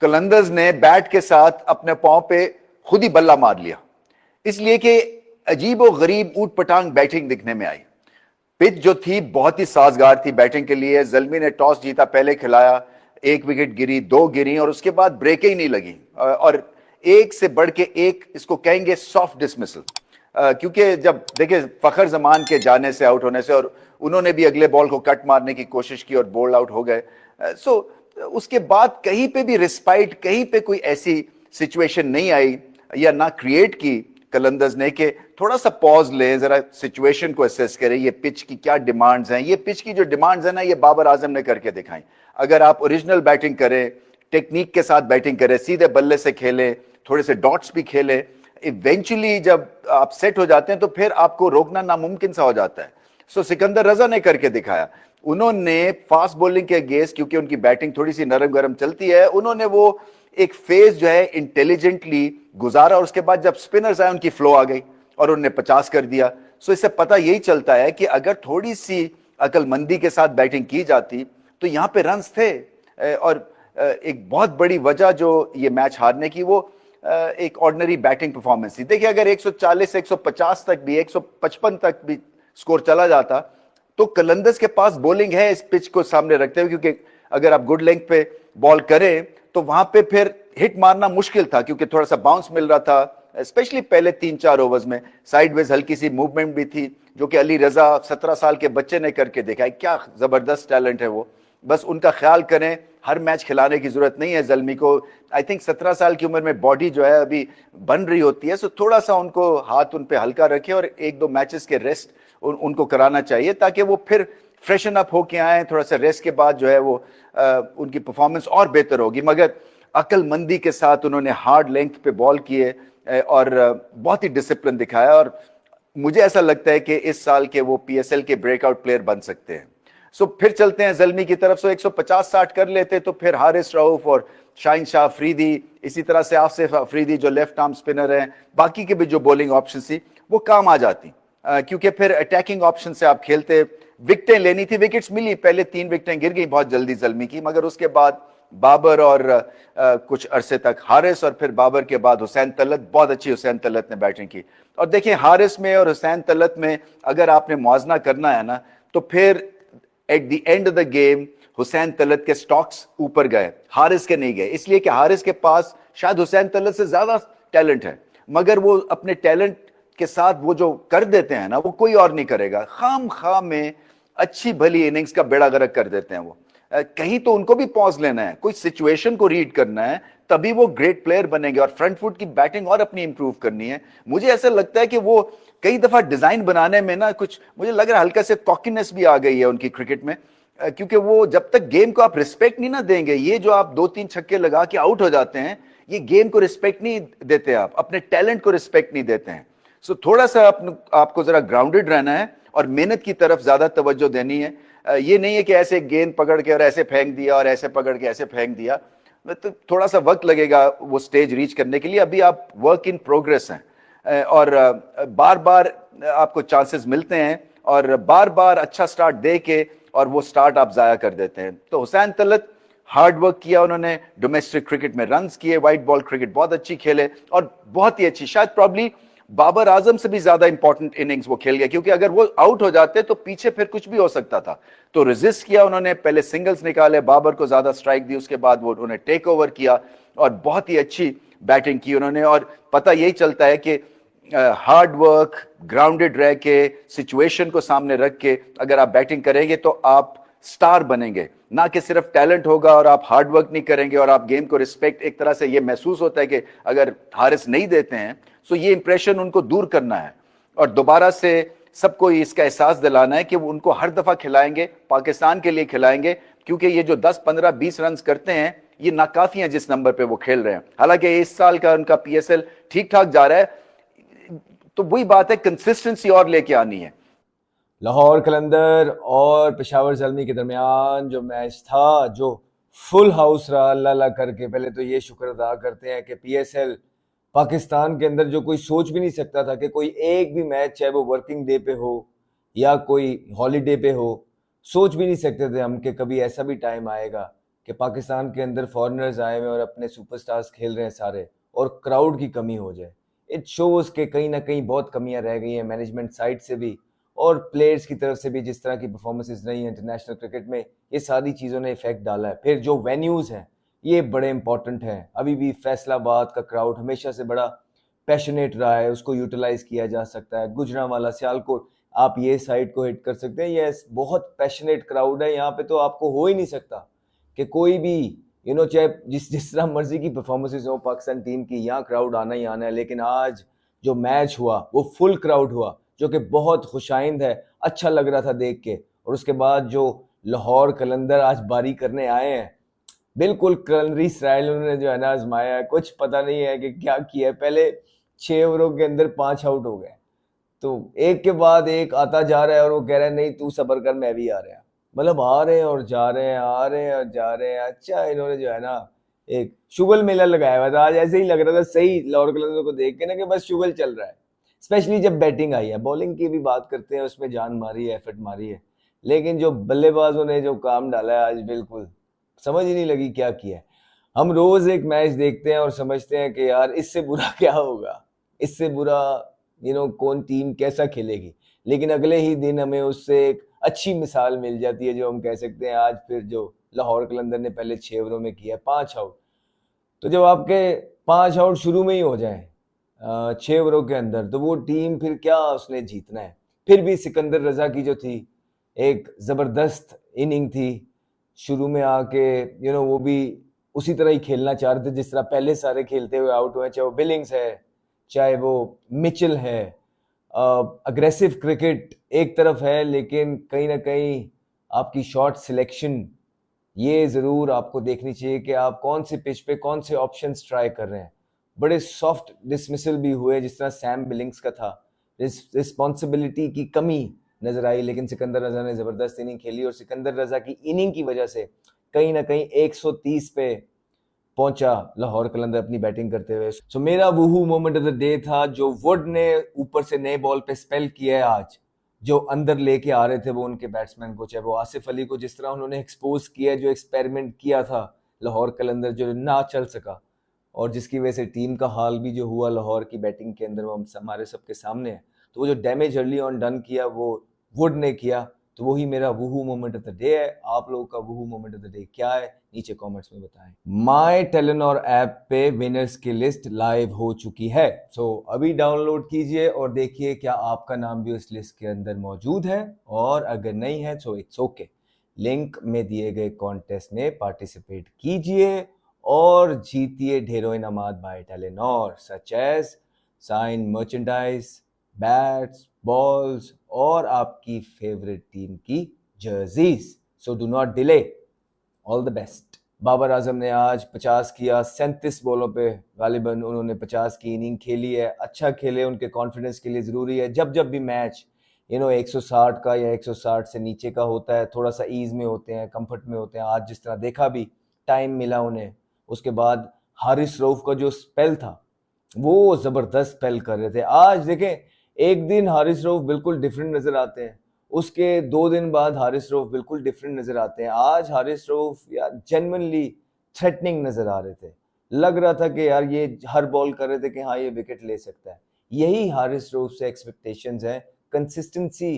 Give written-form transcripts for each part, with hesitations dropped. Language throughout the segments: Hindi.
कलंदर्स ने बैट के साथ अपने पांव पे खुद ही बल्ला मार लिया, इसलिए कि अजीब और गरीब ऊट पटांग बैटिंग दिखने में आई। पिच जो थी बहुत ही साजगार थी बैटिंग के लिए। जल्मी ने टॉस जीता, पहले खिलाया, एक विकेट गिरी, दो गिरी और उसके बाद ब्रेकें ही नहीं लगी। और एक से बढ़ के एक, इसको कहेंगे सॉफ्ट डिसमिसल। क्योंकि जब देखिए फखर जमान के जाने से, आउट होने से, और उन्होंने भी अगले बॉल को कट मारने की कोशिश की और बोल्ड आउट हो गए। सो उसके बाद कहीं पे भी रिस्पाइट, कहीं पे कोई ऐसी सिचुएशन नहीं आई या ना क्रिएट की कलंदर्स ने कि थोड़ा सा पॉज लें, जरा सिचुएशन को असेस करें, ये पिच की क्या डिमांड्स हैं। ये पिच की जो डिमांड्स है ना, ये बाबर आजम ने करके दिखाई। अगर आप ओरिजिनल बैटिंग करें, टेक्निक के साथ बैटिंग करें, सीधे बल्ले से खेलें, थोड़े से डॉट्स भी खेलें, इवेंचुअली जब आप सेट हो जाते हैं तो फिर आपको रोकना नामुमकिन सा हो जाता है। सो सिकंदर रजा ने करके दिखाया। उन्होंने फास्ट बॉलिंग के अगेंस्ट, क्योंकि उनकी बैटिंग थोड़ी सी नरम गरम चलती है, उन्होंने वो एक फेज जो है इंटेलिजेंटली गुजारा और उसके बाद जब स्पिनर्स आए उनकी फ्लो आ गई और उन्होंने 50 कर दिया। सो इससे पता यही चलता है कि अगर थोड़ी सी अकलमंदी के साथ बैटिंग की जाती तो यहां पे रन्स थे। और एक बहुत बड़ी वजह जो ये मैच हारने की, वो एक ऑर्डिनरी बैटिंग परफॉर्मेंस थी। देखिए अगर 140 150 तक भी, 155 तक भी स्कोर चला जाता तो कलंदर्स के पास बॉलिंग है इस पिच को सामने रखते हुए, क्योंकि अगर आप गुड लेंथ पे बॉल करें तो वहां पे फिर हिट मारना मुश्किल था, क्योंकि थोड़ा सा बाउंस मिल रहा था, स्पेशली पहले 3-4 ओवर्स में। साइडवेज हल्की सी मूवमेंट भी थी, जो कि अली रजा 17 साल के बच्चे ने करके देखा है। क्या जबरदस्त टैलेंट है वो। बस उनका ख्याल करें, हर मैच खिलाने की जरूरत नहीं है जल्मी को। आई थिंक 17 साल की उम्र में बॉडी जो है अभी बन रही होती है, सो थोड़ा सा उनको हाथ उन पे हल्का रखे और 1-2 मैचेस के रेस्ट उनको कराना चाहिए, ताकि वो फिर फ्रेशन अप होके आए। थोड़ा सा रेस्ट के बाद जो है वो उनकी परफॉर्मेंस और बेहतर होगी। मगर अकलमंदी के साथ उन्होंने हार्ड लेंथ पे बॉल किए और बहुत ही डिसिप्लिन दिखाया। और मुझे ऐसा लगता है कि इस साल के वो पीएसएल के ब्रेकआउट प्लेयर बन सकते हैं। सो फिर चलते हैं जल्मी की तरफ। 150-60 कर लेते तो फिर हारिस रऊफ और शाहिन शाह अफरीदी, इसी तरह से आसिफ अफरीदी जो लेफ्ट आर्म स्पिनर हैं, बाकी के भी जो बॉलिंग ऑप्शन थी वो काम आ जाती। क्योंकि फिर अटैकिंग ऑप्शन से आप खेलते। विकेटें लेनी थी, विकेट्स मिली, पहले 3 विकेटें गिर गई बहुत जल्दी जल्मी की, मगर उसके बाद बाबर और कुछ अरसे तक हारिस, और फिर बाबर के बाद हुसैन तलत। बहुत अच्छी हुसैन तलत ने बैटिंग की। और देखिए हारिस में और हुसैन तलत में अगर आपने मुआवजा करना है ना, तो फिर at the end of the game Hussain Talat के स्टॉक्स ऊपर गए, हारिस के नहीं गए, इसलिए कि हारिस के पास शायद हुसैन तलत से ज्यादा टैलेंट है, मगर वो अपने टैलेंट के साथ वो जो कर देते हैं ना, वो कोई और नहीं करेगा। खाम खाम में अच्छी भली इनिंग्स का बेड़ा गर्क कर देते हैं वो। कहीं तो उनको भी पॉज लेना है, कोई सिचुएशन को रीड करना है, तभी वो ग्रेट प्लेयर बनेंगे। और फ्रंट फुट की बैटिंग और अपनी इंप्रूव करनी है। मुझे ऐसा लगता है कि वो कई दफा डिजाइन बनाने में ना, कुछ मुझे लग रहा है हल्का से कॉकीनेस भी आ गई है उनकी क्रिकेट में। क्योंकि वो जब तक गेम को आप रिस्पेक्ट नहीं ना देंगे, ये जो आप 2-3 छक्के लगा के आउट हो जाते हैं, ये गेम को रिस्पेक्ट नहीं देते, आप अपने टैलेंट को रिस्पेक्ट नहीं देते हैं। सो थोड़ा सा आपको जरा ग्राउंडेड रहना है और मेहनत की तरफ ज्यादा तवज्जो देनी है। ये नहीं है कि ऐसे गेंद पकड़ के और ऐसे फेंक दिया और ऐसे पकड़ के ऐसे फेंक दिया, तो थोड़ा सा वक्त लगेगा वो स्टेज रीच करने के लिए। अभी आप वर्क इन प्रोग्रेस हैं और बार बार आपको चांसेस मिलते हैं और बार बार अच्छा स्टार्ट दे के और वो स्टार्ट आप जाया कर देते हैं। तो हुसैन तलत हार्ड वर्क किया उन्होंने, डोमेस्टिक क्रिकेट में रन्स किए, व्हाइट बॉल क्रिकेट बहुत अच्छी खेले और बहुत ही अच्छी, शायद प्रॉब्ली बाबर आजम से भी ज्यादा इंपॉर्टेंट इनिंग्स वो खेल गया, क्योंकि अगर वो आउट हो जाते तो पीछे फिर कुछ भी हो सकता था। तो रेजिस्ट किया उन्होंने, पहले सिंगल्स निकाले, बाबर को ज्यादा स्ट्राइक दी, उसके बाद वो उन्होंने टेक ओवर किया और बहुत ही अच्छी बैटिंग की उन्होंने। और पता यही चलता है कि हार्ड वर्क, ग्राउंडेड रह के, सिचुएशन को सामने रख के अगर आप बैटिंग करेंगे तो आप स्टार बनेंगे, ना कि सिर्फ टैलेंट होगा और आप हार्ड वर्क नहीं करेंगे और आप गेम को रिस्पेक्ट। एक तरह से ये महसूस होता है कि अगर हारिस नहीं देते हैं तो ये इंप्रेशन उनको दूर करना है और दोबारा से सबको इसका एहसास दिलाना है कि वो उनको हर दफा खिलाएंगे, पाकिस्तान के लिए खिलाएंगे, क्योंकि ये जो 10 15 20 रन करते हैं ये नाकाफी है जिस नंबर पे वो खेल रहे हैं। हालांकि इस साल का उनका पीएसएल ठीक ठाक जा रहा है, तो वही बात है, कंसिस्टेंसी और लेके आनी है। लाहौर कलंदर और पेशावर ज़ल्मी के दरमियान जो मैच था, जो फुल हाउस रहा, अल्लाह अल्लाह करके पहले तो ये शुक्र अदा करते हैं कि पीएसएल पाकिस्तान के अंदर जो कोई सोच भी नहीं सकता था कि कोई एक भी मैच, चाहे वो वर्किंग डे पे हो या कोई हॉलीडे पे हो, सोच भी नहीं सकते थे हम कि कभी ऐसा भी टाइम आएगा कि पाकिस्तान के अंदर फॉरेनर्स आए हुए और अपने सुपरस्टार्स खेल रहे हैं सारे और क्राउड की कमी हो जाए। इट शोज़ के कहीं ना कहीं बहुत कमियां रह गई हैं मैनेजमेंट साइड से भी और प्लेयर्स की तरफ से भी, जिस तरह की परफॉर्मेंसेज रही हैं इंटरनेशनल क्रिकेट में, ये सारी चीज़ों ने इफेक्ट डाला है। फिर जो वेन्यूज़ हैं ये बड़े इंपॉर्टेंट हैं। अभी भी फैसलाबाद का क्राउड हमेशा से बड़ा पैशनेट रहा है, उसको यूटिलाइज किया जा सकता है। गुजरांवाला, सियालकोट, आप ये साइड को हिट कर सकते हैं। यस, बहुत पैशनेट क्राउड है यहाँ पे, तो आपको हो ही नहीं सकता कि कोई भी चाहे जिस तरह मर्जी की परफॉर्मेंसेज हो पाकिस्तान टीम की, यहाँ क्राउड आना ही आना है। लेकिन आज जो मैच हुआ वो फुल क्राउड हुआ, जो कि बहुत खुशाइंद है, अच्छा लग रहा था देख के। और उसके बाद जो लाहौर कलंदर आज बारी करने आए हैं, बिल्कुल कलनरी स्टाइल उन्होंने जो है ना आजमाया है। कुछ पता नहीं है कि क्या किया है। पहले 6 ओवरों के अंदर 5 आउट हो गए, तो एक के बाद एक आता जा रहा है और वो कह रहे हैं नहीं तू सब्र कर, मैं भी आ रहा। मतलब आ रहे हैं और जा रहे हैं, आ रहे हैं और जा रहे हैं। अच्छा, इन्होंने जो है ना एक शुगल मेला लगाया हुआ था आज। ऐसे ही लग रहा था सही लाहौर कलंदर को देख के ना कि बस शुगल चल रहा है। स्पेशली जब बैटिंग आई है, बॉलिंग की भी बात करते हैं, उसमें जान मारी है, एफर्ट मारी है, लेकिन जो बल्लेबाजों ने जो काम डाला है आज, बिल्कुल समझ ही नहीं लगी क्या किया है। हम रोज एक मैच देखते हैं और समझते हैं कि यार इससे बुरा क्या होगा, इससे बुरा कौन टीम कैसा खेलेगी, लेकिन अगले ही दिन हमें उससे एक अच्छी मिसाल मिल जाती है, जो हम कह सकते हैं आज फिर जो लाहौर कलंदर ने पहले 6 ओवरों में किया 5 आउट। तो जब आपके 5 आउट शुरू में ही हो जाए 6 ओवरों के अंदर, तो वो टीम फिर क्या उसने जीतना है। फिर भी सिकंदर रजा की जो थी एक जबरदस्त इनिंग थी, शुरू में आके वो भी उसी तरह ही खेलना चाह रहे थे जिस तरह पहले सारे खेलते हुए आउट हुए, चाहे वो बिलिंग्स है, चाहे वो मिचेल है। अग्रेसिव क्रिकेट एक तरफ है, लेकिन कहीं ना कहीं आपकी शॉट सिलेक्शन ये ज़रूर आपको देखनी चाहिए कि आप कौन से पिच पे कौन से ऑप्शंस ट्राई कर रहे हैं। बड़े सॉफ्ट डिसमिसल भी हुए, जिस तरह सैम बिलिंग्स का था। रिस्पॉन्सिबिलिटी की कमी नजर आई, लेकिन सिकंदर रजा ने ज़बरदस्त इनिंग खेली और सिकंदर रजा की इनिंग की वजह से कहीं ना कहीं 130 पे पहुंचा लाहौर कलंदर अपनी बैटिंग करते हुए। सो मेरा वूहू मोमेंट ऑफ द डे था जो वुड ने ऊपर से नए बॉल पे स्पेल किया है आज, जो अंदर लेके आ रहे थे वो उनके बैट्समैन को, चाहे वो आसिफ अली को जिस तरह उन्होंने एक्सपोज किया, जो एक्सपेरिमेंट किया था लाहौर कलंदर जो ना चल सका, और जिसकी वजह से टीम का हाल भी जो हुआ लाहौर की बैटिंग के अंदर, वो हम हमारे सबके सामने है। तो वो जो डैमेज अर्ली ऑन डन किया वो वुड ने किया। तो वही मेरा वूहू मोमेंट ऑफ द डे है। आप लोगों का वूहू मोमेंट ऑफ द डे क्या है, नीचे कमेंट्स में बताएं। माय टेलेनॉर ऐप पे विनर्स की लिस्ट लाइव हो चुकी है, सो अभी डाउनलोड कीजिए और देखिए क्या आपका नाम भी उस लिस्ट के अंदर मौजूद है, और अगर नहीं है तो इट्स ओके। लिंक में दिए गए कॉन्टेस्ट में पार्टिसिपेट कीजिए और जीतिए ढेरों इनामात by Telenor, such as sign merchandise, bats, balls और आपकी फेवरेट टीम की jerseys. So do not delay, all the best. Babar Azam ने आज 50 किया 37 बॉलों पे, गालिबन उन्होंने 50 की इनिंग खेली है। अच्छा खेले, उनके कॉन्फिडेंस के लिए ज़रूरी है। जब जब भी मैच 160 का या 160 से नीचे का होता है, थोड़ा सा ईज में होते हैं, कंफर्ट में होते हैं। आज जिस तरह देखा भी, टाइम मिला उन्हें, उसके बाद हारिस रऊफ का जो स्पेल था वो ज़बरदस्त स्पेल कर रहे थे। आज देखें, एक दिन हारिस रऊफ बिल्कुल डिफरेंट नज़र आते हैं, उसके 2 दिन बाद हारिस रऊफ बिल्कुल डिफरेंट नज़र आते हैं। आज हारिस रऊफ यार जेन्युइनली थ्रेटनिंग नज़र आ रहे थे, लग रहा था कि यार ये हर बॉल कर रहे थे कि हाँ ये विकेट ले सकता है। यही हारिस रऊफ से एक्सपेक्टेशंस है, कंसिस्टेंसी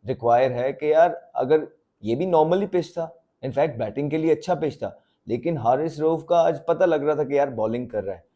रिक्वायर है कि यार अगर ये भी नॉर्मली पिच था, इनफैक्ट बैटिंग के लिए अच्छा पिच था, लेकिन हारिस रऊफ का आज पता लग रहा था कि यार बॉलिंग कर रहा है।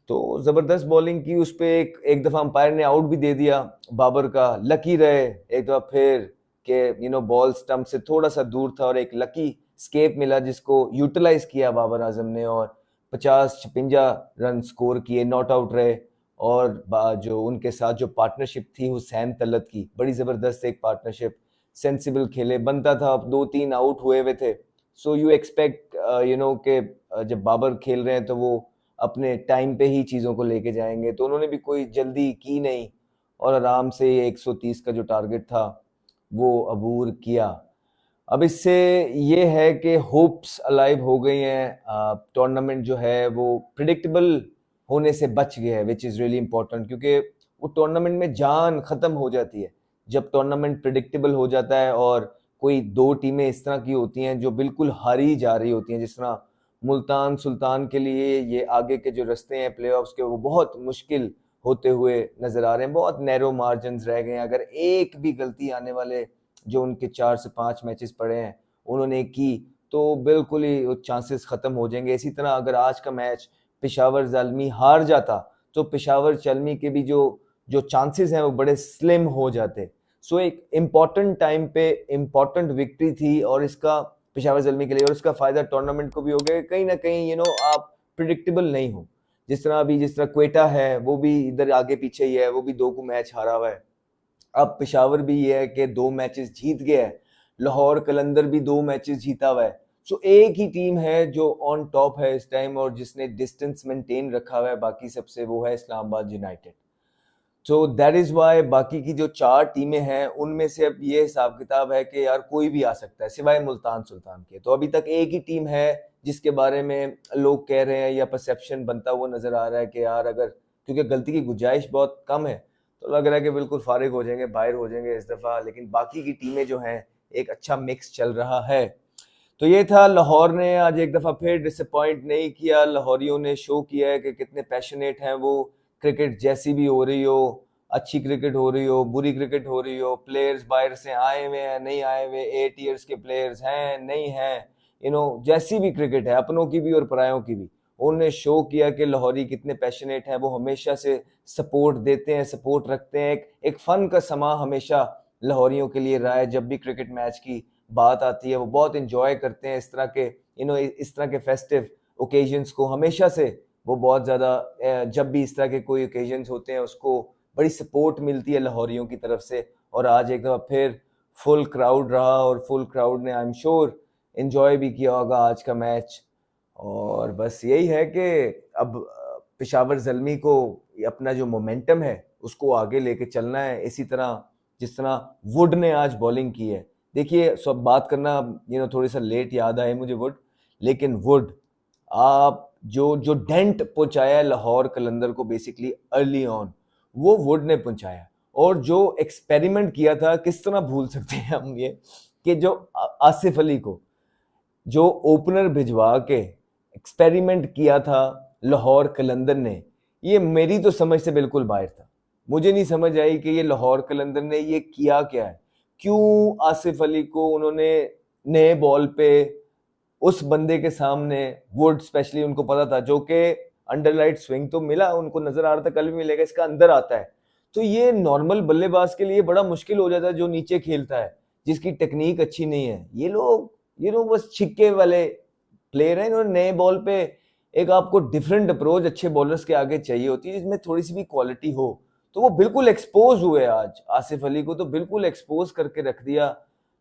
तो जबरदस्त बॉलिंग की, उस पे एक दफा अंपायर ने आउट भी दे दिया बाबर का, लकी रहे एक दफा फिर के बॉल स्टंप से थोड़ा सा दूर था और एक लकी स्केप मिला जिसको यूटिलाइज किया बाबर आजम ने और 50-56 रन स्कोर किए, नॉट आउट रहे। और जो उनके साथ जो पार्टनरशिप थी हुसैन तलत की, बड़ी जबरदस्त एक पार्टनरशिप, सेंसिबल खेले, बनता था, अब 2-3 आउट हुए हुए थे। सो यू एक्सपेक्ट के जब बाबर खेल रहे हैं तो वो अपने टाइम पे ही चीज़ों को लेके जाएंगे, तो उन्होंने भी कोई जल्दी की नहीं और आराम से 130 का जो टारगेट था वो अबूर किया। अब इससे ये है कि होप्स अलाइव हो गई हैं। टूर्नामेंट जो है वो प्रिडिक्टेबल होने से बच गया है, विच इज़ रियली इंपॉर्टेंट, क्योंकि वो टूर्नामेंट में जान ख़त्म हो जाती है जब टूर्नामेंट प्रिडिक्टेबल हो जाता है और कोई दो टीमें इस तरह की होती हैं जो बिल्कुल हारी जा रही होती हैं, जिस तरह मुल्तान सुल्तान के लिए ये आगे के जो रास्ते हैं प्लेऑफ्स के वो बहुत मुश्किल होते हुए नजर आ रहे हैं, बहुत नैरो मार्जिन्स रह गए हैं। अगर एक भी गलती आने वाले जो उनके 4 से 5 मैचेस पड़े हैं उन्होंने की तो बिल्कुल ही चांसेस खत्म हो जाएंगे। इसी तरह अगर आज का मैच पेशावर ज़ालमी हार जाता तो पेशावर ज़ालमी के भी जो जो चांसेस हैं वो बड़े स्लिम हो जाते। सो एक इम्पॉर्टेंट टाइम पे इम्पॉर्टेंट विक्ट्री थी और इसका पेशावर ज़ल्मी के लिए, और इसका फायदा टूर्नामेंट को भी हो गया। कहीं ना कहीं आप प्रिडिक्टेबल नहीं हो, जिस तरह क्वेटा है वो भी इधर आगे पीछे ही है, वो भी 2 को मैच हारा हुआ है। अब पेशावर भी ये है कि 2 मैचेस जीत गया है, लाहौर कलंदर भी 2 मैचेस जीता हुआ है। सो एक ही टीम है जो ऑन टॉप है इस टाइम और जिसने डिस्टेंस मेंटेन रखा हुआ है बाकी सबसे, वो है Islamabad United. So that is why बाकी की जो 4 टीमें हैं उनमें से अब ये हिसाब किताब है कि यार कोई भी आ सकता है सिवाय मुल्तान सुल्तान के। तो अभी तक एक ही टीम है जिसके बारे में लोग कह रहे हैं या परसेप्शन बनता हुआ नजर आ रहा है कि यार अगर, क्योंकि गलती की गुंजाइश बहुत कम है, तो लग रहा है कि बिल्कुल फारिग हो जाएंगे, बाहर हो जाएंगे इस दफा। लेकिन बाकी की टीमें जो हैं एक अच्छा मिक्स चल रहा है। तो ये था, लाहौर ने आज एक दफा फिर डिसअपॉइंट नहीं किया। लाहौरियों ने शो किया है कि कितने पैशनेट हैं वो। क्रिकेट जैसी भी हो रही हो, अच्छी क्रिकेट हो रही हो, बुरी क्रिकेट हो रही हो, प्लेयर्स बाहर से आए हुए हैं नहीं आए हुए, 8 ईयर्स के प्लेयर्स हैं नहीं हैं, जैसी भी क्रिकेट है अपनों की भी और परायों की भी, उन्होंने शो किया कि लाहौरी कितने पैशनेट हैं। वो हमेशा से सपोर्ट देते हैं, सपोर्ट रखते हैं। एक फन का समा हमेशा लाहौरियों के लिए रहा है। जब भी क्रिकेट मैच की बात आती है वो बहुत इंजॉय करते हैं इस तरह के इस तरह के फेस्टिव ओकेजन्स को। हमेशा से वो बहुत ज़्यादा, जब भी इस तरह के कोई ओकेजन्स होते हैं उसको बड़ी सपोर्ट मिलती है लाहौरियों की तरफ से। और आज एक दफ़ा फिर फुल क्राउड रहा और फुल क्राउड ने आई एम श्योर एंजॉय भी किया होगा आज का मैच। और बस यही है कि अब पेशावर ज़ल्मी को अपना जो मोमेंटम है उसको आगे लेके चलना है, इसी तरह जिस तरह वुड ने आज बॉलिंग की है। देखिए, सब बात करना थोड़ी सा लेट याद आए मुझे वुड, लेकिन वुड आप जो डेंट पहुंचाया है लाहौर कलंदर को बेसिकली अर्ली ऑन, वो वुड ने पहुंचाया। और जो एक्सपेरिमेंट किया था, किस तरह भूल सकते हैं हम ये कि जो आसिफ अली को जो ओपनर भिजवा के एक्सपेरिमेंट किया था लाहौर कलंदर ने, ये मेरी तो समझ से बिल्कुल बाहर था। मुझे नहीं समझ आई कि ये लाहौर कलंदर ने ये किया क्या है। क्यों आसिफ अली को उन्होंने नए बॉल पे उस बंदे के सामने, वुड स्पेशली उनको पता था, जो कि अंडरलाइट स्विंग तो मिला उनको, नजर आ रहा था कल भी मिलेगा, इसका अंदर आता है। तो ये नॉर्मल बल्लेबाज के लिए बड़ा मुश्किल हो जाता है जो नीचे खेलता है, जिसकी टेक्निक अच्छी नहीं है। ये लोग बस छिक्के वाले प्लेयर हैं। इन्होंने नए बॉल पे एक आपको डिफरेंट अप्रोच अच्छे बॉलर्स के आगे चाहिए होती है जिसमें थोड़ी सी भी क्वालिटी हो। तो वो बिल्कुल एक्सपोज हुए आज, आसिफ अली को तो बिल्कुल एक्सपोज करके रख दिया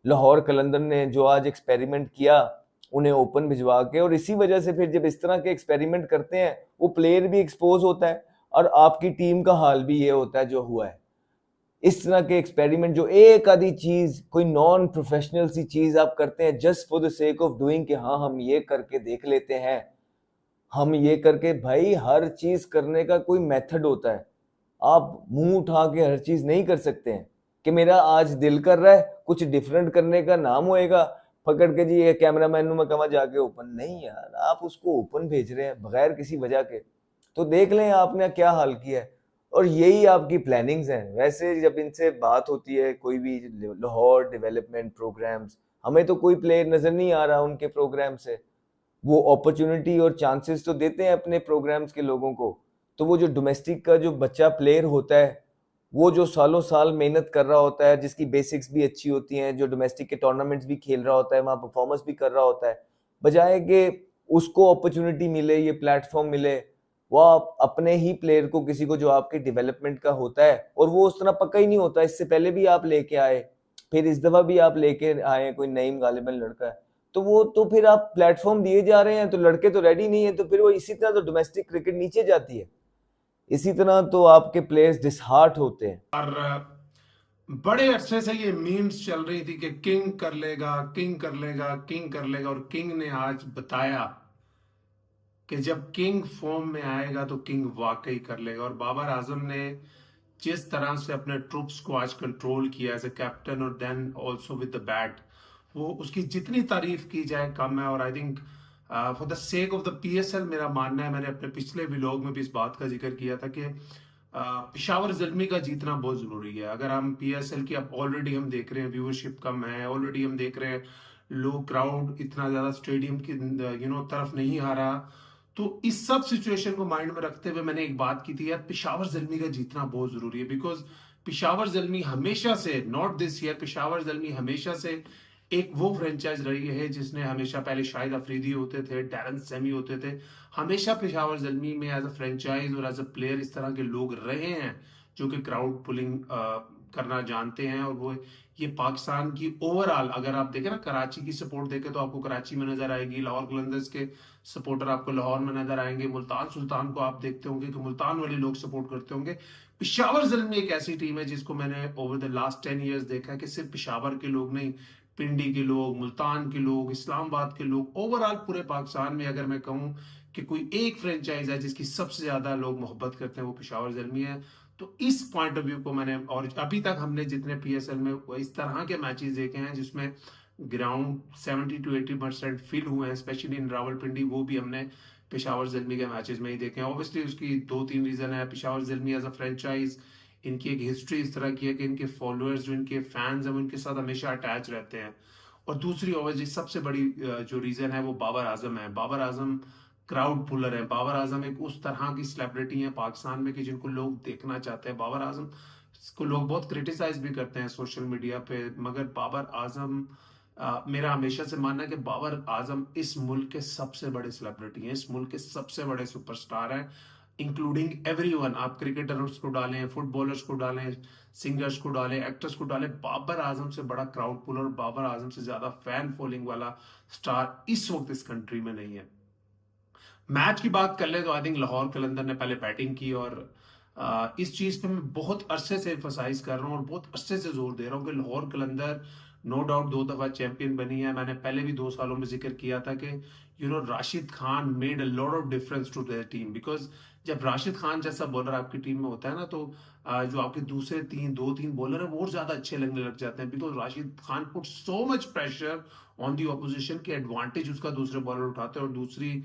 लाहौर कलंदर ने, जो आज एक्सपेरिमेंट किया उन्हें ओपन भिजवा के। और इसी वजह से फिर जब इस तरह के एक्सपेरिमेंट करते हैं वो प्लेयर भी एक्सपोज होता है और आपकी टीम का हाल भी ये होता है जो हुआ है। इस तरह के एक्सपेरिमेंट, जो एक आधी चीज, कोई नॉन प्रोफेशनल सी चीज आप करते हैं just for the sake of doing, कि हाँ हम ये करके देख लेते हैं, हम ये करके, भाई हर चीज करने का कोई मेथड होता है। आप मुंह उठा के हर चीज नहीं कर सकते हैं कि मेरा आज दिल कर रहा है कुछ डिफरेंट करने का, नाम होएगा पकड़ के जी ये कैमरामैन मैं कहवा जाके ओपन। नहीं यार, आप उसको ओपन भेज रहे हैं बगैर किसी वजह के, तो देख लें आपने क्या हाल किया है। और यही आपकी प्लानिंग्स हैं। वैसे जब इनसे बात होती है कोई भी लाहौर डेवलपमेंट प्रोग्राम्स, हमें तो कोई प्लेयर नजर नहीं आ रहा उनके प्रोग्राम से। वो अपॉर्चुनिटी और चांसेस तो देते हैं अपने प्रोग्राम्स के लोगों को। तो वो जो डोमेस्टिक का जो बच्चा प्लेयर होता है, वो जो सालों साल मेहनत कर रहा होता है, जिसकी बेसिक्स भी अच्छी होती हैं, जो डोमेस्टिक के टूर्नामेंट्स भी खेल रहा होता है, वहाँ परफॉर्मेंस भी कर रहा होता है, बजाय कि उसको अपॉर्चुनिटी मिले, ये प्लेटफॉर्म मिले, वो आप अपने ही प्लेयर को, किसी को जो आपके डेवलपमेंट का होता है, और वो उस तरह पक्का ही नहीं होता। इससे पहले भी आप लेके आए, फिर इस दफा भी आप लेके आए, कोई नईम गालिबन लड़का है, तो वो तो फिर आप प्लेटफॉर्म दिए जा रहे हैं, तो लड़के तो रेडी नहीं है, तो फिर वो इसी तरह तो डोमेस्टिक क्रिकेट नीचे जाती है। इसी तरह तो आपके प्लेयर्स डिसहार्ट होते हैं। और बड़े अरसे से ये मीम्स चल रही थी कि किंग कर लेगा, किंग कर लेगा, किंग कर लेगा, और किंग ने आज बताया कि जब किंग फॉर्म में आएगा तो किंग वाकई कर लेगा। और बाबर आजम ने जिस तरह से अपने ट्रूप्स को आज कंट्रोल किया एज ए कैप्टन और then also with the bat, वो उसकी जितनी तारीफ की जाए कम है। और I think for the sake of the PSL मेरा मानना है, मैंने अपने पिछले व्लॉग में भी इस बात का जिक्र किया था कि पिशावर ज़ल्मी का जीतना बहुत जरूरी है। अगर हम पीएसएल की, अब ऑलरेडी हम देख रहे हैं व्यूअरशिप कम है, ऑलरेडी हम देख रहे हैं लो क्राउड इतना ज्यादा स्टेडियम की तरफ नहीं आ रहा। तो इस सब सिचुएशन को माइंड में रखते हुए मैंने एक बात की थी यार, पिशावर ज़ल्मी का जीतना बहुत जरूरी है। बिकॉज पिशावर ज़ल्मी हमेशा से, not this year, Peshawar Zalmi हमेशा से एक वो फ्रेंचाइज रही है जिसने हमेशा, पहले शाहिद अफरीदी होते थे, डैरन सेमी होते थे, हमेशा पेशावर ज़ल्मी में एज अ फ्रेंचाइज और एज अ प्लेयर इस तरह के लोग रहे हैं जो कि क्राउड पुलिंग करना जानते हैं। और वो ये पाकिस्तान की ओवरऑल, अगर आप देखें ना, कराची की सपोर्ट देखें तो आपको कराची में नजर आएगी, लाहौर कलंदर्स के सपोर्टर आपको लाहौर में नजर आएंगे, मुल्तान सुल्तान को आप देखते होंगे कि मुल्तान वाले लोग सपोर्ट करते होंगे। पिशावर ज़ल्मी एक ऐसी टीम है जिसको मैंने ओवर द लास्ट 10 ईयर्स देखा है कि सिर्फ पिशावर के लोग नहीं, पिंडी के लोग, मुल्तान के लोग, इस्लामाबाद के लोग, ओवरऑल पूरे पाकिस्तान में अगर मैं कहूं कि कोई एक फ्रेंचाइज है जिसकी सबसे ज्यादा लोग मोहब्बत करते हैं वो पेशावर ज़ल्मी है। तो इस पॉइंट ऑफ व्यू को मैंने, और अभी तक हमने जितने पीएसएल में इस तरह के मैचेस देखे हैं जिसमें ग्राउंड 70 to 80% फिल हुए हैं, स्पेशली इन रावलपिंडी, वो भी हमने पेशावर ज़ल्मी के मैचेस में ही देखे हैं। ऑब्वियसली उसकी 2-3 रीजन है। Peshawar Zalmi as a franchise, इनकी एक हिस्ट्री इस तरह की है कि इनके फॉलोअर्स, जो इनके फैंस हैं, वो इनके साथ हमेशा अटैच रहते हैं। और दूसरी ओवरऑल सबसे बड़ी जो रीजन है वो बाबर आजम है। बाबर आजम क्राउड पुलर है। बाबर आजम एक उस तरह की सेलिब्रिटी है पाकिस्तान में कि जिनको लोग देखना चाहते हैं। बाबर आजम को लोग बहुत क्रिटिसाइज भी करते हैं सोशल मीडिया पे, मगर बाबर आजम, मेरा हमेशा से मानना है कि बाबर आजम इस मुल्क के सबसे बड़े सेलिब्रिटी हैं, इस मुल्क के सबसे बड़े सुपरस्टार हैं, इंक्लूडिंग एवरीवन। आप क्रिकेटर्स को डालें, फुटबॉलर्स को डालें, सिंगर्स को डालें, एक्टर्स को डालें, बाबर आजम से बड़ा क्राउड पुलर, बाबर आजम से ज्यादा फैन फॉलोइंग वाला स्टार इस वक्त इस कंट्री में नहीं है। मैच की बात कर ले तो आई थिंक लाहौर कलंदर ने पहले बैटिंग की, और इस चीज पे मैं बहुत अरसे से एम्फसाइज कर रहा हूँ और बहुत अरसे से जोर दे रहा हूँ कि लाहौर कलंदर नो डाउट 2 दफा चैंपियन बनी है। मैंने पहले भी 2 सालों में जिक्र किया था कि Rashid Khan made a lot of difference to their team. Because जब राशिद खान जैसा बॉलर आपकी टीम में होता है ना, तो जो आपके दूसरे 2-3 बॉलर है वो और ज्यादा अच्छे लगने लग जाते हैं। Because Rashid Khan put so much pressure on the opposition के एडवांटेज उसका दूसरे बॉलर उठाते हैं। और दूसरी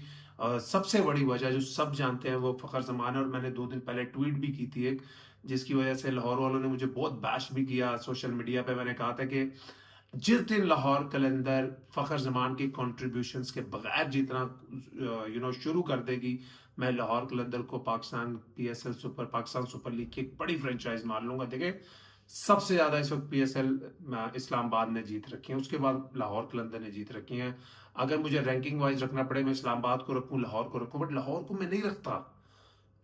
सबसे बड़ी वजह जो सब जानते हैं वो फखर जमान है। और मैंने 2 दिन पहले ट्वीट भी की थी एक, जिसकी वजह से लाहौर वालों ने मुझे बहुत बैश भी किया सोशल मीडिया पे। मैंने कहा था कि जिस दिन लाहौर कलंदर फखर जमान की कंट्रीब्यूशंस के बगैर जीतना शुरू कर देगी, मैं लाहौर कलंदर को पाकिस्तान सुपर लीग की एक बड़ी फ्रेंचाइज मान लूंगा। देखे, सबसे ज्यादा इस वक्त पीएसएल इस्लामाबाद ने जीत रखी है, उसके बाद लाहौर कलंदर ने जीत रखी है। अगर मुझे रैंकिंग वाइज रखना पड़े, मैं इस्लामाबाद को रखूं, लाहौर को रखूं, बट लाहौर को मैं नहीं रखता,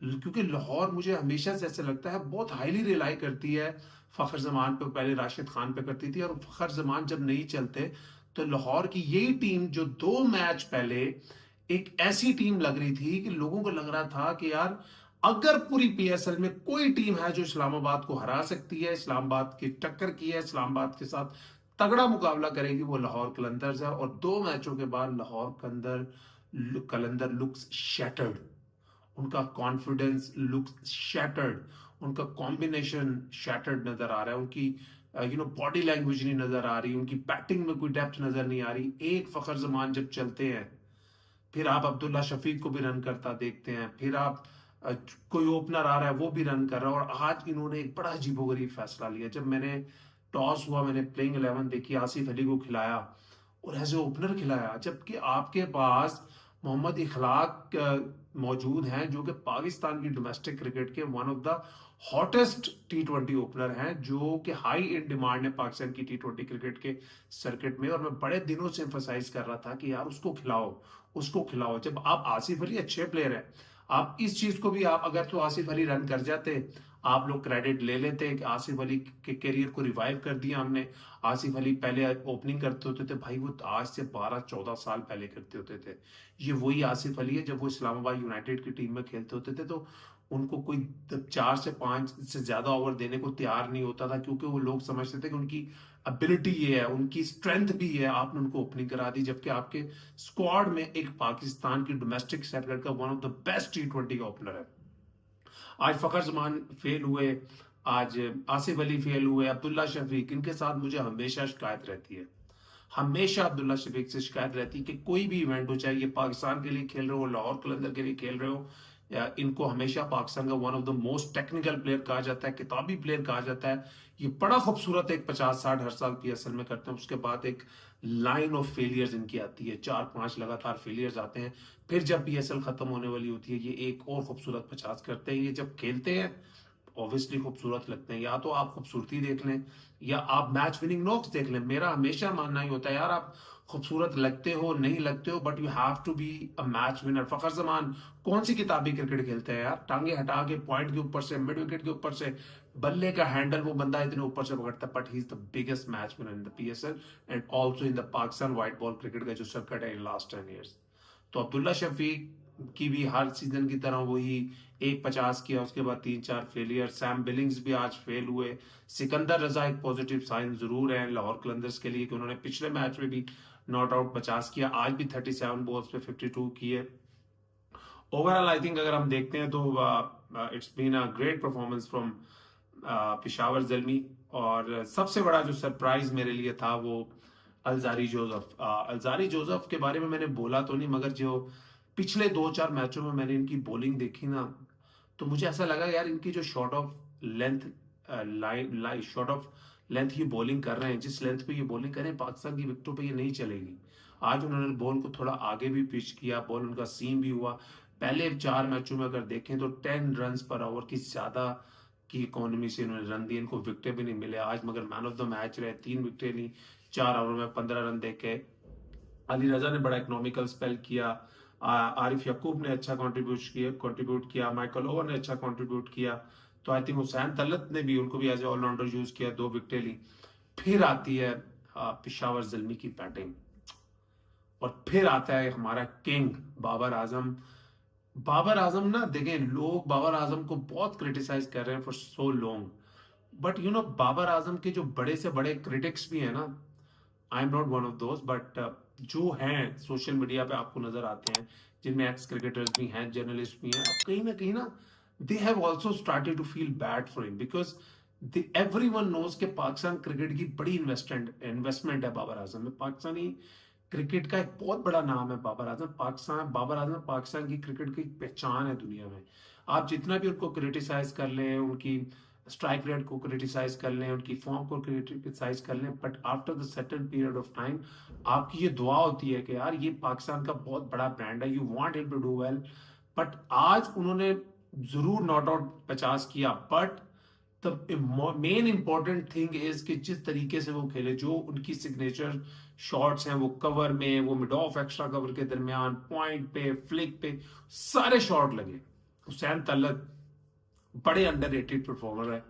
क्योंकि लाहौर मुझे हमेशा से ऐसा लगता है बहुत हाईली रिलाई करती है फखर जमान पे, पहले राशिद खान पे करती थी। और फखर जमान जब नहीं चलते तो लाहौर की यही टीम जो 2 मैच पहले एक ऐसी टीम लग रही थी कि लोगों को लग रहा था कि यार अगर पूरी पीएसएल में कोई टीम है जो इस्लामाबाद को हरा सकती है, इस्लामाबाद की टक्कर की है, इस्लामाबाद के साथ तगड़ा मुकाबला करेगी, वो लाहौर कलंदर्स है। और 2 मैचों के बाद लाहौर कलंदर लुक्स शैटर्ड, उनका कॉन्फिडेंस लुक्स शैटर्ड, उनका कॉम्बिनेशन शैटर्ड नजर आ रहा है, उनकी बॉडी लैंग्वेज नहीं नजर आ रही, उनकी बैटिंग में कोई डेप्थ नजर नहीं आ रही। एक फखर जमान जब चलते हैं, फिर आप अब्दुल्ला शफीक को भी रन करता देखते हैं, फिर आप कोई ओपनर आ रहा है वो भी रन कर रहा है। और आज इन्होंने एक बड़ा अजीबोगरीब फैसला लिया। जब मैंने टॉस हुआ, मैंने प्लेइंग 11 देखी, आसिफ अली को खिलाया और एज ए ओपनर खिलाया, जबकि आपके पास मोहम्मद इखलाक मौजूद हैं जो कि पाकिस्तान की डोमेस्टिक क्रिकेट के one of the hottest T20 opener हैं, जो कि हाई इन डिमांड है पाकिस्तान की T20 क्रिकेट के सर्किट में। और मैं बड़े दिनों से एम्फसाइज कर रहा था कि यार उसको खिलाओ, उसको खिलाओ। जब आप, आसिफ अली अच्छे प्लेयर है, आप इस चीज को भी, आप अगर तो आसिफ अली रन कर जाते, आप लोग क्रेडिट ले लेते कि आसिफ अली के करियर को रिवाइव कर दिया हमने। आसिफ अली पहले ओपनिंग करते होते थे भाई, वो आज से 12-14 साल पहले करते होते थे। ये वही आसिफ अली है जब वो इस्लामाबाद यूनाइटेड की टीम में खेलते होते थे तो उनको कोई 4 से 5 से ज्यादा ओवर देने को तैयार नहीं होता था, क्योंकि वो लोग समझते थे कि उनकी एबिलिटी ये है, उनकी स्ट्रेंथ भी है, आपने उनको ओपनिंग करा दी। जबकि आपके स्क्वाड में एक पाकिस्तान की डोमेस्टिक सर्किट का one of the best T20 का ओपनर है। आज फखर जमान फेल हुए, आज आसिफ अली फेल हुए, अब्दुल्ला शफीक, इनके साथ मुझे हमेशा शिकायत रहती है, हमेशा अब्दुल्ला शफीक से शिकायत रहती कि कोई भी इवेंट हो, चाहे ये पाकिस्तान के लिए खेल रहे हो, लाहौर कलंदर के लिए खेल रहे हो, या इनको हमेशा पाकिस्तान का one of the most technical player कहा जाता है, किताबी प्लेयर कहा जाता है। ये बड़ा खूबसूरत एक 50-60 हर साल पीएसएल में करते हैं, उसके बाद एक लाइन ऑफ फेलियर्स इनकी आती है, 4-5 लगातार फेलियर्स आते हैं, फिर जब पीएसएल खत्म होने वाली होती है ये एक और खूबसूरत 50 करते हैं। ये जब खेलते हैं ऑब्वियसली खूबसूरत लगते हैं। या तो आप खूबसूरती देख लें या आप मैच विनिंग नॉक्स देख लें। मेरा हमेशा मानना ही होता है यार, आप खूबसूरत लगते हो नहीं लगते हो, but you have to be a match winner. Fakhar Zaman कौन सी किताबी क्रिकेट खेलते हैं यार, टांगे हटा के पॉइंट के ऊपर से, मिड विकेट के ऊपर से, बल्ले का हैंडल वो बंदा इतने ऊपर से पकड़ता है, but he is the biggest match winner in the PSL and also in the Pakistan white ball cricket का जो सर्किट है इन लास्ट 10 ईयर्स। तो अब्दुल्ला शफीक की भी हर सीजन की तरह वही 1-50 किया, उसके बाद 3-4 फेलियर। सैम बिलिंग्स भी आज फेल हुए। सिकंदर रजा एक पॉजिटिव साइन जरूर है लाहौर कलंदर्स के लिए कि उन्होंने पिछले मैच में भी नॉट आउट 50 किया, आज भी 37 बॉल्स पे 52 किए। ओवरऑल आई थिंक अगर हम देखते हैं तो it's been a great performance from Peshawar Zalmi. और सबसे बड़ा जो सरप्राइज मेरे लिए था वो अलजारी जोसेफ। अलजारी जोसेफ के बारे में मैंने बोला तो नहीं, मगर जो पिछले 2-4 मैचों में मैंने इनकी बॉलिंग देखी ना, तो मुझे ऐसा लगा यार इनकी जो short of length short of length की बॉलिंग कर रहे हैं, जिस लेंथ पे ये बॉलिंग करें पाकिस्तान की विकेटों पे ये नहीं चलेगी। आज उन्होंने बॉल को थोड़ा आगे भी पिच किया, बॉल उनका सीम भी हुआ। पहले 4 मैचों में अगर देखें तो 10 रन पर ओवर की ज्यादा की इकोनॉमी से इन्होंने रन दिए, इनको विकेटें भी नहीं मिले आज, मगर मैन ऑफ द मैच रहे। 3 विकेटें ली 4 ओवर में 15 रन देके। अली रजा ने बड़ा इकोनॉमिकल स्पेल किया, आरिफ यकूब ने अच्छा कंट्रीब्यूट किया, माइकल ओवर ने अच्छा कंट्रीब्यूट किया। तो आई थिंक हुसैन तलत ने भी, उनको भी एज ए ऑलराउंडर यूज किया, 2 विकेटें ली। फिर आती है पेशावर ज़ल्मी की बैटिंग, और फिर आता है हमारा किंग बाबर आजम। बाबर आजम ना, देखें लोग बाबर आजम को बहुत क्रिटिसाइज कर रहे हैं for so long, but you know Babar Azam के जो बड़े से बड़े क्रिटिक्स भी हैं ना, I am not one of those, but जो हैं सोशल मीडिया पे आपको नजर आते हैं, जिनमें एक्स क्रिकेटर्स भी हैं, जर्नलिस्ट भी हैं, अब कहीं ना they have also started to feel bad for him, because everyone knows के पाकिस्तान क्रिकेट की बड़ी इन्वेस्टमेंट है बाबर आजम में। पाकिस्तानी क्रिकेट का एक बहुत बड़ा नाम है बाबर आजम। बाबर आजम पाकिस्तान की क्रिकेट की पहचान है दुनिया में। आप जितना भी उनको क्रिटिसाइज कर लें, उनकी स्ट्राइक रेट को क्रिटिसाइज कर लें, उनकी फॉर्म को क्रिटिसाइज कर लें, but after the certain period of time आपकी ये दुआ होती है कि यार ये पाकिस्तान का बहुत बड़ा ब्रांड है, you want him to do well. But आज उन्होंने जरूर नॉट आउट 50 किया, but the main important thing is कि जिस तरीके से वो खेले, जो उनकी सिग्नेचर शॉट्स हैं, वो कवर में, वो मिड ऑफ एक्स्ट्रा कवर के दरमियान, पॉइंट पे, फ्लिक पे, सारे शॉट लगे। हुसैन तलत बड़े अंडररेटेड परफॉर्मर है।